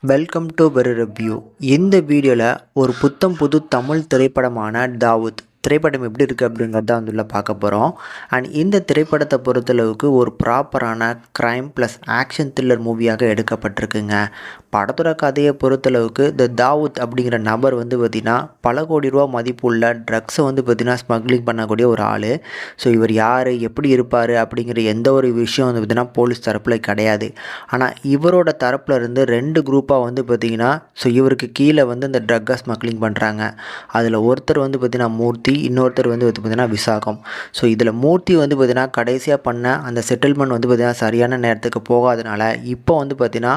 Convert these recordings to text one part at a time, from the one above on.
Welcome to வெறு review. இந்த வீடியோவில் ஒரு புத்தம் புது தமிழ் திரைப்படமான தாவூத் திரைப்படம் எப்படி இருக்குது அப்படிங்கிறத வந்து பார்க்க போகிறோம். அண்ட் இந்த திரைப்படத்தை பொறுத்தளவுக்கு ஒரு ப்ராப்பரான க்ரைம் ப்ளஸ் ஆக்ஷன் த்ரில்லர் மூவியாக எடுக்கப்பட்டிருக்குங்க. படத்தோட கதையை பொறுத்தளவுக்கு இந்த தாவூத் அப்படிங்கிற நபர் வந்து பார்த்திங்கன்னா பல கோடி ரூபா மதிப்புள்ள ட்ரக்ஸை வந்து பார்த்திங்கன்னா ஸ்மக்லிங் பண்ணக்கூடிய ஒரு ஆள். ஸோ இவர் யார், எப்படி இருப்பார் அப்படிங்கிற எந்த ஒரு விஷயம் வந்து பார்த்திங்கன்னா போலீஸ் தரப்பில் கிடையாது. ஆனால் இவரோட தரப்பில் இருந்து 2 குரூப்பாக வந்து பார்த்திங்கன்னா இவருக்கு கீழே வந்து இந்த ட்ரக்கை ஸ்மக்லிங் பண்ணுறாங்க. அதில் ஒருத்தர் வந்து பார்த்திங்கன்னா மூர்த்தி, இன்னொருத்தர் வந்து பார்த்திங்கன்னா விசாகம். ஸோ இதில் மூர்த்தி வந்து பார்த்திங்கன்னா கடைசியாக பண்ண அந்த செட்டில்மெண்ட் வந்து பார்த்திங்கன்னா சரியான நேரத்துக்கு போகாதனால இப்போ வந்து பார்த்திங்கன்னா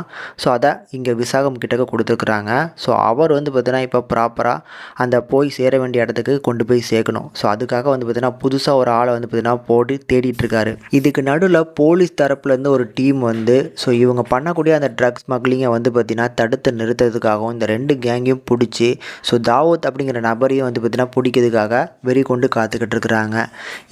அதை இங்கே விசாகம் கிட்டக்க கொடுத்துருக்குறாங்க. ஸோ அவர் வந்து பார்த்திங்கன்னா இப்போ ப்ராப்பராக அந்த போய் சேர வேண்டிய இடத்துக்கு கொண்டு போய் சேர்க்கணும். ஸோ அதுக்காக வந்து பார்த்திங்கன்னா புதுசாக ஒரு ஆளை வந்து பார்த்திங்கன்னா போட்டு தேடிட்டுருக்காரு. இதுக்கு நடுவில் போலீஸ் தரப்புலேருந்து ஒரு டீம் வந்து இவங்க பண்ணக்கூடிய அந்த ட்ரக்ஸ் ஸ்மக்லிங்கை வந்து பார்த்திங்கன்னா தடுத்து நிறுத்துறதுக்காகவும் இந்த 2 கேங்கையும் பிடிச்சி தாவூத் அப்படிங்கிற நபரையும் வந்து பார்த்திங்கன்னா பிடிக்கிறதுக்காக வெறி கொண்டு காத்துக்கிட்டு இருக்கிறாங்க.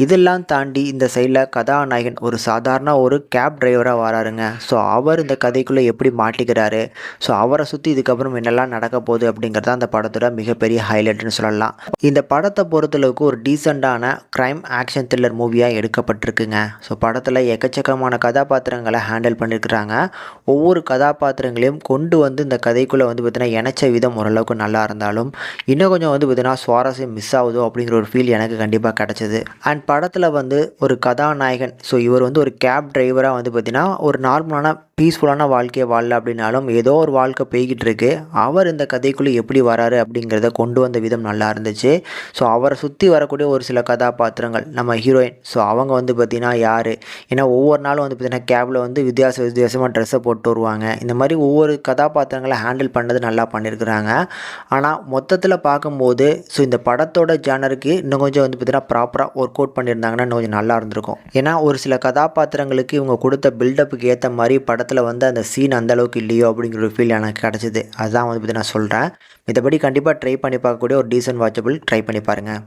இதெல்லாம் தாண்டி இந்த சைடில் கதாநாயகன் ஒரு சாதாரண ஒரு கேப் டிரைவராக வராருங்க. ஸோ அவர் இந்த கதைக்குள்ளே எப்படி மாட்டிக்கிறாரு, ஸோ அவரை சுற்றி இதுக்கப்புறம் என்னெல்லாம் நடக்க போகுது அப்படிங்கிறது அந்த படத்தோட மிகப்பெரிய ஹைலைட்னு சொல்லலாம். இந்த படத்தை பொறுத்தளவுக்கு ஒரு டீசெண்டான க்ரைம் ஆக்ஷன் த்ரில்லர் மூவியாக எடுக்கப்பட்டிருக்குங்க. ஸோ படத்தில் எக்கச்சக்கமான கதாபாத்திரங்களை ஹேண்டில் பண்ணியிருக்கிறாங்க. ஒவ்வொரு கதாபாத்திரங்களையும் கொண்டு வந்து இந்த கதைக்குள்ளே வந்து பார்த்திங்கன்னா இணைச்ச விதம் ஓரளவுக்கு நல்லா இருந்தாலும் இன்னும் கொஞ்சம் வந்து பார்த்திங்கன்னா சுவாரஸ்யம் மிஸ் ஆகுதோ அப்படிங்கிற ஒரு ஃபீல் எனக்கு கண்டிப்பாக கிடச்சிது. அண்ட் படத்தில் வந்து ஒரு கதாநாயகன் இவர் வந்து ஒரு கேப் டிரைவராக வந்து பார்த்திங்கன்னா ஒரு நார்மலான பீஸ்ஃபுல்லான வாழ்க்கையை வாழல அப்படின்னாலும் ஏதோ ஒரு வாழ்க்கை போய்கிட்டு இருக்கு. அவர் இந்த கதைக்குள்ளே எப்படி வராரு அப்படிங்கிறத கொண்டு வந்த விதம் நல்லா இருந்துச்சு. அவரை சுற்றி வரக்கூடிய ஒரு சில கதாபாத்திரங்கள் நம்ம ஹீரோயின் அவங்க வந்து பார்த்திங்கன்னா யார், ஏன்னா ஒவ்வொரு நாளும் வந்து பார்த்திங்கன்னா கேபில் வந்து வித்தியாசமாக ட்ரெஸ்ஸை போட்டு வருவாங்க. இந்த மாதிரி ஒவ்வொரு கதாபாத்திரங்களை ஹேண்டில் பண்ணது நல்லா பண்ணியிருக்கிறாங்க. ஆனால் மொத்தத்தில் பார்க்கும்போது இந்த படத்தோட ஜானருக்கு இன்னும் கொஞ்சம் வந்து பார்த்திங்கன்னா ப்ராப்பராக ஒர்க் அவுட் பண்ணியிருந்தாங்கன்னா இன்னும் கொஞ்சம் நல்லா இருந்திருக்கும். ஏன்னா ஒரு சில கதாபாத்திரங்களுக்கு இவங்க கொடுத்த பில்டப்புக்கு ஏற்ற மாதிரி படத்தில் வந்து அந்த சீன் அந்த அளவுக்கு இல்லையோ அப்படிங்கிற ஒரு ஃபீல் எனக்கு கிடச்சிது. அதுதான் வந்து பற்றி நான் சொல்கிறேன். மத்தபடி கண்டிப்பாக ட்ரை பண்ணி பார்க்கக்கூடிய ஒரு டீசென்ட் வாட்சபிள் ட்ரை பண்ணி பாருங்கள்.